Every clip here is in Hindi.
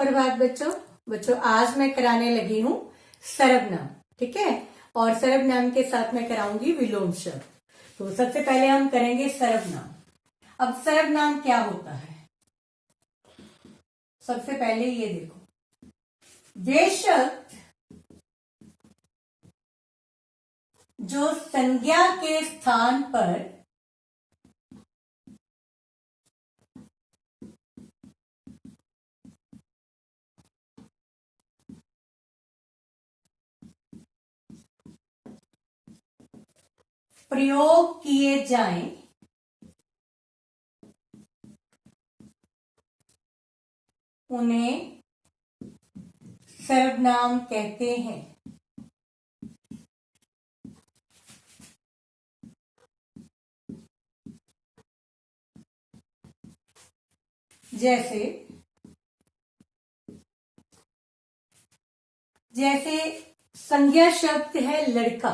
सुप्रभात बच्चों आज मैं कराने लगी हूँ सर्वनाम। ठीक है, और सर्वनाम के साथ मैं कराऊंगी विलोम शब्द। तो सबसे पहले हम करेंगे सर्वनाम। अब सर्वनाम क्या होता है, सबसे पहले ये देखो, वे शब्द जो संज्ञा के स्थान पर प्रयोग किए जाएं, उन्हें सर्वनाम कहते हैं। जैसे संज्ञा शब्द है लड़का।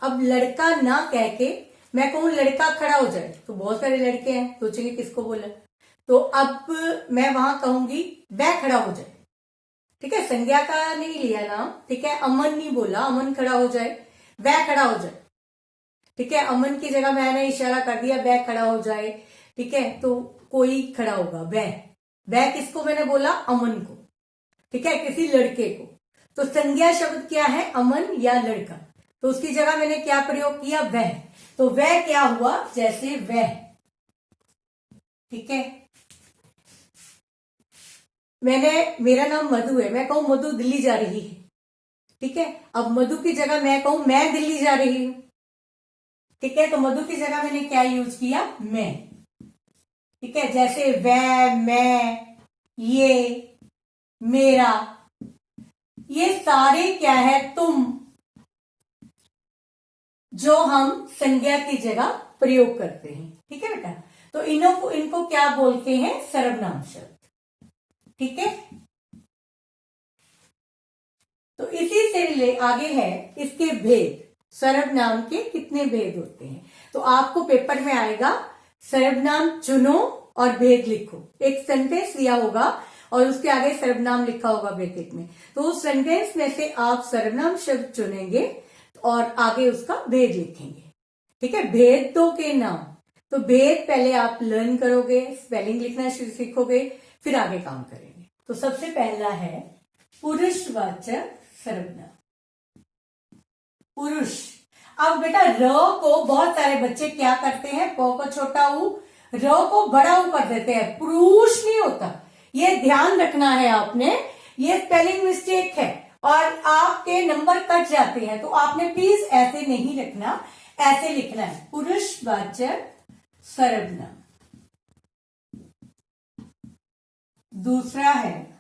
अब लड़का ना कह के मैं कहूं लड़का खड़ा हो जाए, तो बहुत सारे लड़के हैं, सोचेंगे किसको बोला। तो अब मैं वहां कहूंगी वह खड़ा हो जाए। ठीक है, संज्ञा का नहीं लिया नाम। ठीक है, अमन नहीं बोला अमन खड़ा हो जाए, वह खड़ा हो जाए। ठीक है, अमन की जगह मैंने इशारा कर दिया वह खड़ा हो जाए। ठीक है, तो कोई खड़ा होगा, वह किसको मैंने बोला, अमन को। ठीक है, किसी लड़के को। तो संज्ञा शब्द क्या है, अमन या लड़का। तो उसकी जगह मैंने क्या प्रयोग किया, वह। तो वह क्या हुआ, जैसे वह। ठीक है, मेरा नाम मधु है, मैं कहूं मधु दिल्ली जा रही है। ठीक है, अब मधु की जगह मैं कहूं मैं दिल्ली जा रही हूं। ठीक है, तो मधु की जगह मैंने क्या यूज किया, मैं। ठीक है, जैसे वह, मैं, ये, मेरा, ये सारे क्या है, तुम, जो हम संज्ञा की जगह प्रयोग करते हैं। ठीक है बेटा, तो इनको क्या बोलते हैं, सर्वनाम शब्द। ठीक है, तो इसी से आगे है इसके भेद। सर्वनाम के कितने भेद होते हैं, तो आपको पेपर में आएगा सर्वनाम चुनो और भेद लिखो। एक सेंटेंस दिया होगा और उसके आगे सर्वनाम लिखा होगा ब्रैकेट में। तो उस सेंटेंस में से आप सर्वनाम शब्द चुनेंगे और आगे उसका भेद लिखेंगे। ठीक है, भेदों के नाम। तो भेद पहले आप लर्न करोगे, स्पेलिंग लिखना सीखोगे, फिर आगे काम करेंगे। तो सबसे पहला है पुरुषवाचक सर्वनाम। पुरुष। अब बेटा र को बहुत सारे बच्चे क्या करते हैं, प को छोटा ऊ, र को बड़ा ऊ कर देते हैं, पुरुष नहीं होता। ये ध्यान रखना है आपने, ये स्पेलिंग मिस्टेक है और आपके नंबर कट जाते हैं। तो आपने प्लीज ऐसे नहीं लिखना, ऐसे लिखना है, पुरुषवाचक सर्वनाम। दूसरा है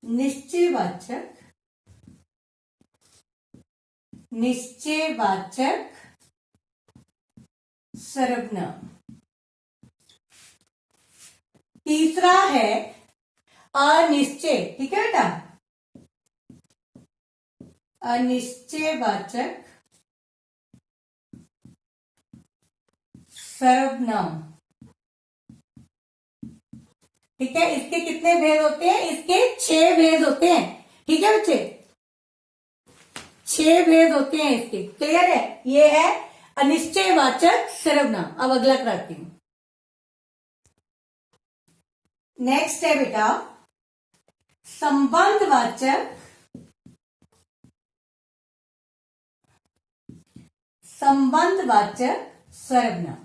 निश्चयवाचक सर्वनाम। तीसरा है अनिश्चय। ठीक है बेटा, अनिश्चयवाचक सर्वनाम। ठीक है, इसके कितने भेद होते हैं, इसके 6 भेद होते हैं। ठीक है बच्चे, 6 भेद होते हैं इसके। क्लियर है, ये है अनिश्चयवाचक सर्वनाम। अब अगला कराती हूं। नेक्स्ट है बेटा संबंधवाचक सर्वनाम।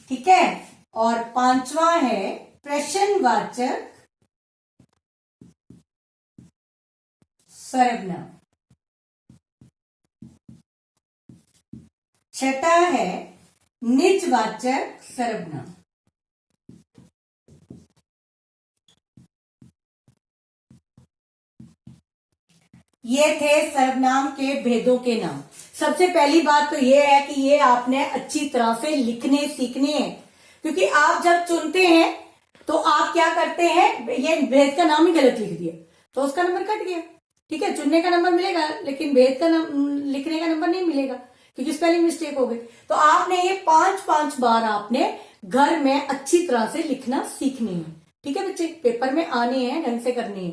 ठीक है, और 5वां है प्रश्नवाचक सर्वनाम। 6था है निजवाचक सर्वनाम। ये थे सर्वनाम के भेदों के नाम। सबसे पहली बात तो ये है कि ये आपने अच्छी तरह से लिखने सीखने हैं, क्योंकि आप जब चुनते हैं तो आप क्या करते हैं, ये भेद का नाम ही गलत लिख दिया तो उसका नंबर कट गया। ठीक है, चुनने का नंबर मिलेगा लेकिन भेद का लिखने का नंबर नहीं मिलेगा, क्योंकि स्पेलिंग मिस्टेक हो गई। तो आपने ये 5 बार आपने घर में अच्छी तरह से लिखना सीखनी है। ठीक है बच्चे, पेपर में आने हैं, ढंग से करनी है।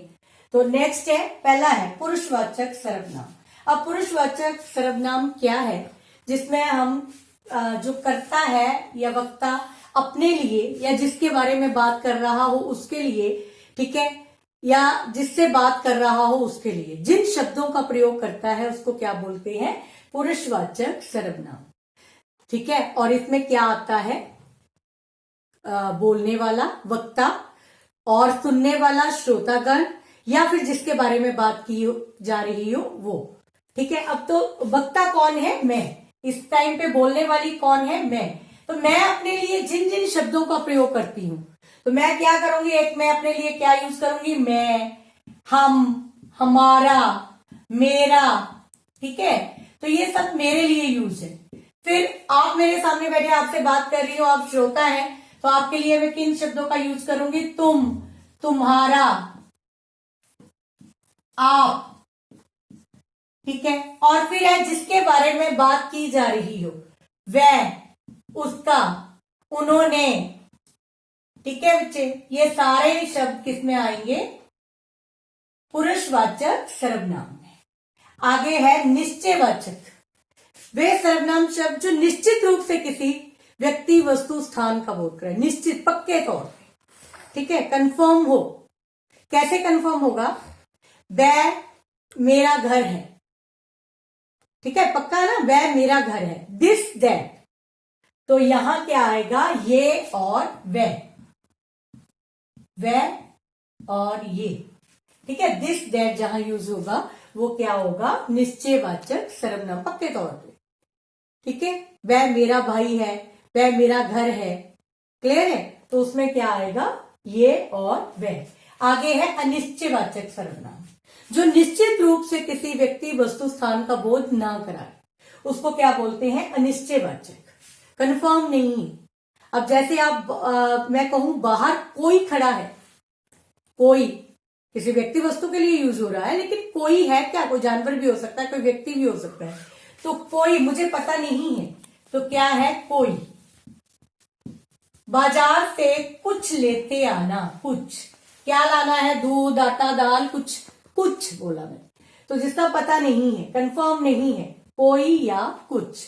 तो नेक्स्ट है, पहला है पुरुषवाचक सर्वनाम। अब पुरुषवाचक सर्वनाम क्या है? जिसमें हम जो करता है या वक्ता अपने लिए या जिसके बारे में बात कर रहा हो उसके लिए, ठीक है, या जिससे बात कर रहा हो उसके लिए जिन शब्दों का प्रयोग करता है उसको क्या बोलते हैं? पुरुषवाचक सर्वनाम। ठीक है, और इसमें क्या आता है? बोलने वाला वक्ता और सुनने वाला श्रोतागण या फिर जिसके बारे में बात की जा रही हो वो। ठीक है, अब तो वक्ता कौन है? मैं। इस टाइम पे बोलने वाली कौन है? मैं। तो मैं अपने लिए जिन जिन शब्दों का प्रयोग करती हूं, तो मैं क्या करूंगी? एक मैं अपने लिए क्या यूज करूंगी? मैं, हम, हमारा, मेरा। ठीक है, तो ये सब मेरे लिए यूज है। फिर आप मेरे सामने बैठे, आपसे बात कर रही हो, आप श्रोता हैं, तो आपके लिए मैं किन शब्दों का यूज करूंगी? तुम, तुम्हारा, आप। ठीक है, और फिर है जिसके बारे में बात की जा रही हो, वह, उसका, उन्होंने। ठीक है बच्चे, ये सारे शब्द किसमें आएंगे? पुरुषवाचक सर्वनाम में। आगे है निश्चयवाचक। वे सर्वनाम शब्द जो निश्चित रूप से किसी व्यक्ति, वस्तु, स्थान का बोध करे, निश्चित, पक्के तौर पे। ठीक है, कंफर्म हो। कैसे कंफर्म होगा? वह मेरा घर है। ठीक है, पक्का ना? वह मेरा घर है। दिस, दैट, तो यहां क्या आएगा? ये और वह और ये। ठीक है, दिस, दैट जहां यूज होगा वो क्या होगा? निश्चयवाचक सर्वनाम, पक्के तौर पे। ठीक है, वह मेरा भाई है, वह मेरा घर है। क्लियर है? तो उसमें क्या आएगा? ये और वह। आगे है अनिश्चयवाचक सर्वनाम। जो निश्चित रूप से किसी व्यक्ति, वस्तु, स्थान का बोध ना कराए उसको क्या बोलते हैं? अनिश्चयवाचक। कंफर्म नहीं। अब जैसे मैं कहूं बाहर कोई खड़ा है, कोई किसी व्यक्ति वस्तु के लिए यूज हो रहा है, लेकिन कोई है क्या? कोई जानवर भी हो सकता है, कोई व्यक्ति भी हो सकता है। तो कोई, मुझे पता नहीं है, तो क्या है? कोई। बाजार से कुछ लेते आना, कुछ क्या लाना है? दूध, आटा, दाल, कुछ कुछ बोला मैं। तो जिसका पता नहीं है, कंफर्म नहीं है, कोई या कुछ।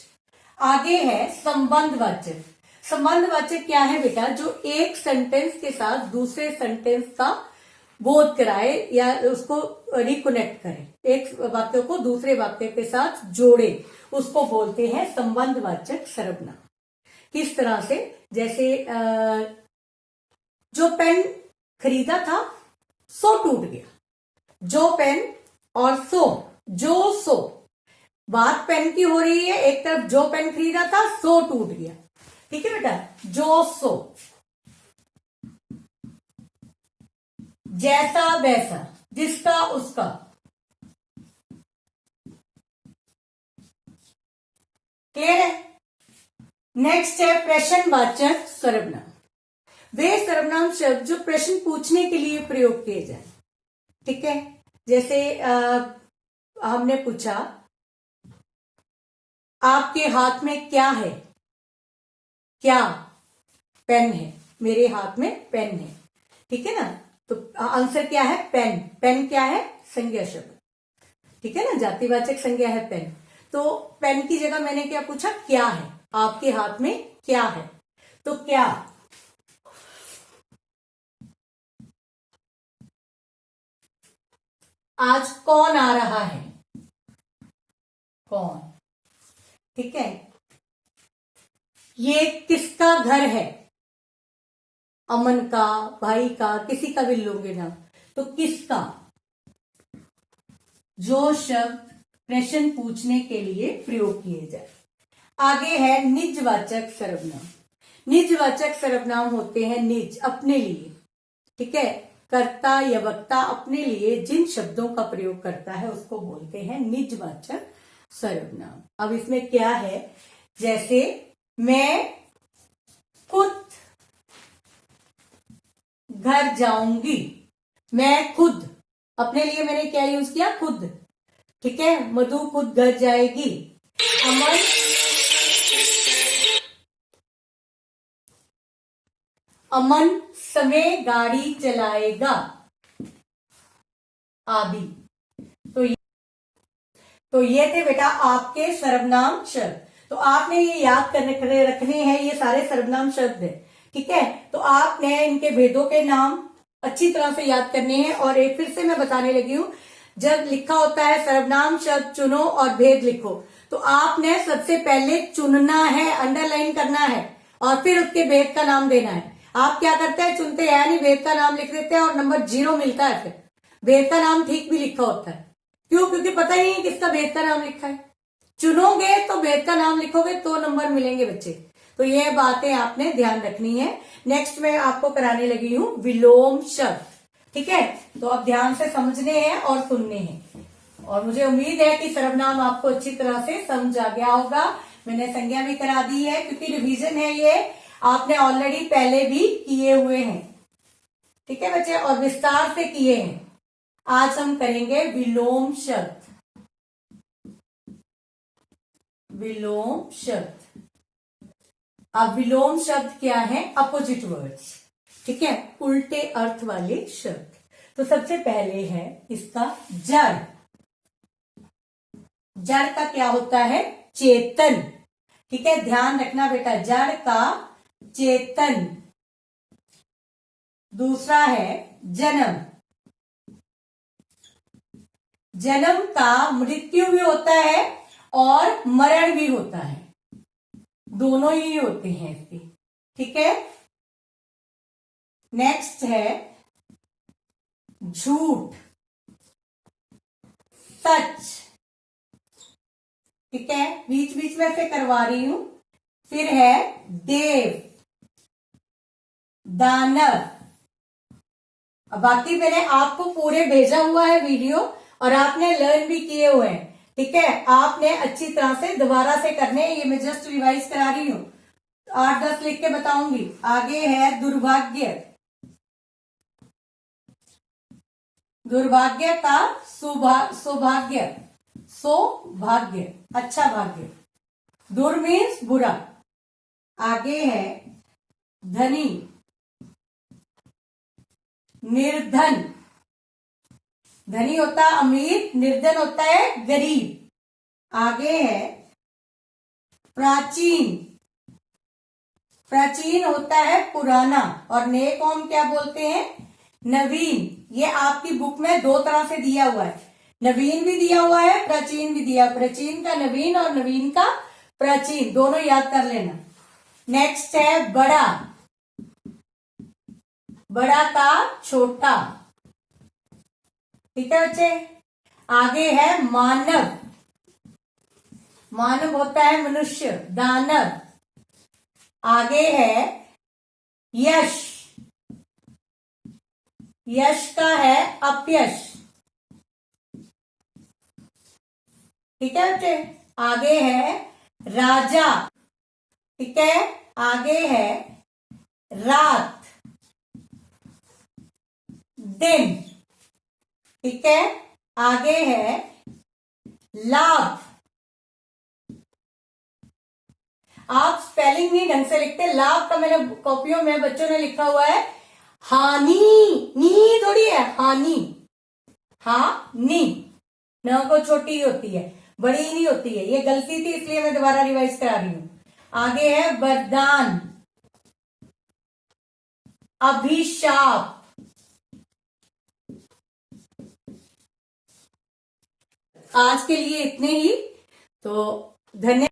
आगे है संबंधवाचक। संबंधवाचक क्या है बेटा? जो एक सेंटेंस के साथ दूसरे सेंटेंस का बोध कराए या उसको रिकनेक्ट करे, एक वाक्य को दूसरे वाक्य के साथ जोड़े, उसको बोलते हैं संबंधवाचक सर्वनाम। किस तरह से? जैसे जो पेन खरीदा था सो टूट गया। जो पेन और सो, जो सो, बात पेन की हो रही है, एक तरफ जो पेन खरीदा था सो टूट गया। ठीक है बेटा, जो सो। जैसा वैसा, जिसका उसका। क्लियर है? नेक्स्ट है प्रश्नवाचक सर्वनाम। वे सर्वनाम शब्द जो प्रश्न पूछने के लिए प्रयोग किए जाए। ठीक है, जैसे हमने पूछा आपके हाथ में क्या है? क्या? पेन है, मेरे हाथ में पेन है। ठीक है ना? तो आंसर क्या है? पेन। पेन क्या है? संज्ञा शब्द। ठीक है ना, जातिवाचक संज्ञा है पेन। तो पेन की जगह मैंने क्या पूछा? क्या है? आपके हाथ में क्या है? तो क्या। आज कौन आ रहा है? कौन। ठीक है, ये किसका घर है? अमन का, भाई का, किसी का भी लोगे ना, तो किसका। जो शब्द प्रश्न पूछने के लिए प्रयोग किए जाए। आगे है निजवाचक सर्वनाम। निजवाचक सर्वनाम होते हैं निज, अपने लिए। ठीक है, कर्ता या वक्ता अपने लिए जिन शब्दों का प्रयोग करता है उसको बोलते हैं निजवाचक सर्वनाम। अब इसमें क्या है? जैसे मैं खुद घर जाऊंगी। मैं खुद, अपने लिए मैंने क्या यूज किया? खुद। ठीक है, मधु खुद घर जाएगी। अमन अमन समय गाड़ी चलाएगा आदि। तो ये थे बेटा आपके सर्वनाम शब्द। तो आपने ये याद करने रखने हैं, ये सारे सर्वनाम शब्द है, ठीक है। तो आपने इनके भेदों के नाम अच्छी तरह से याद करने हैं। और एक फिर से मैं बताने लगी हूं, जब लिखा होता है सर्वनाम शब्द चुनो और भेद लिखो, तो आपने सबसे पहले चुनना है, अंडरलाइन करना है, और फिर उसके भेद का नाम देना है। आप क्या करते हैं, चुनते हैं नहीं, भेद का नाम लिख देते हैं और नंबर 0 मिलता है। फिर भेद का नाम ठीक भी लिखा होता है, क्यों? क्योंकि पता ही नहीं किसका भेद का नाम लिखा है। चुनोगे तो भेद का नाम लिखोगे तो नंबर मिलेंगे बच्चे। तो ये बातें आपने ध्यान रखनी है। नेक्स्ट मैं आपको कराने लगी हूं विलोम शब्द, ठीक है। तो अब ध्यान से समझने हैं और सुनने हैं, और मुझे उम्मीद है कि सर्वनाम आपको अच्छी तरह से समझ आ गया होगा। मैंने संज्ञा भी करा दी है, क्योंकि रिवीजन है, ये आपने ऑलरेडी पहले भी किए हुए हैं, ठीक है बच्चे, और विस्तार से किए हैं। आज हम करेंगे विलोम शब्द। विलोम शब्द। अब विलोम शब्द क्या है? अपोजिट वर्ड्स, ठीक है, उल्टे अर्थ वाले शब्द। तो सबसे पहले है इसका जड़। जड़ का क्या होता है? चेतन, ठीक है, ध्यान रखना बेटा, जड़ का चेतन। दूसरा है जन्म। जन्म का मृत्यु भी होता है और मरण भी होता है, दोनों ही होते हैं इसके, ठीक है। नेक्स्ट है झूठ, सच, ठीक है, बीच बीच में से करवा रही हूं। फिर है देव, दानव। अब बाकी मैंने आपको पूरे भेजा हुआ है वीडियो, और आपने लर्न भी किए हुए हैं, ठीक है। आपने अच्छी तरह से दोबारा से करने, ये मैं जस्ट रिवाइज करा रही हूं, 8-10 लिख के बताऊंगी। आगे है दुर्भाग्य। दुर्भाग्य का सौभाग्य, सौभाग्य, अच्छा भाग्य। दुर मीन्स बुरा। आगे है धनी, निर्धन। धनी होता है अमीर, निर्धन होता है गरीब। आगे है प्राचीन। प्राचीन होता है पुराना, और नए को हम क्या बोलते हैं? नवीन। ये आपकी बुक में 2 तरह से दिया हुआ है, नवीन भी दिया हुआ है, प्राचीन भी दिया, प्राचीन का नवीन और नवीन का प्राचीन, दोनों याद कर लेना। नेक्स्ट है बड़ा। बड़ा का छोटा, ठीक है बच्चे। आगे है मानव। मानव होता है मनुष्य, दानव। आगे है यश। यश का है अपयश, ठीक है बच्चे। आगे है राजा, ठीक है। आगे है रात, दिन, ठीक है। आगे है लाभ। आप स्पेलिंग नहीं ढंग से लिखते, लाभ का मेरे कॉपियों में बच्चों ने लिखा हुआ है हानि, नी थोड़ी है, हानि, हानि, न को छोटी ही होती है, बड़ी नहीं होती है, ये गलती थी इसलिए मैं दोबारा रिवाइज करा रही हूं। आगे है वरदान, अभिशाप। आज के लिए इतने ही, तो धन्यवाद।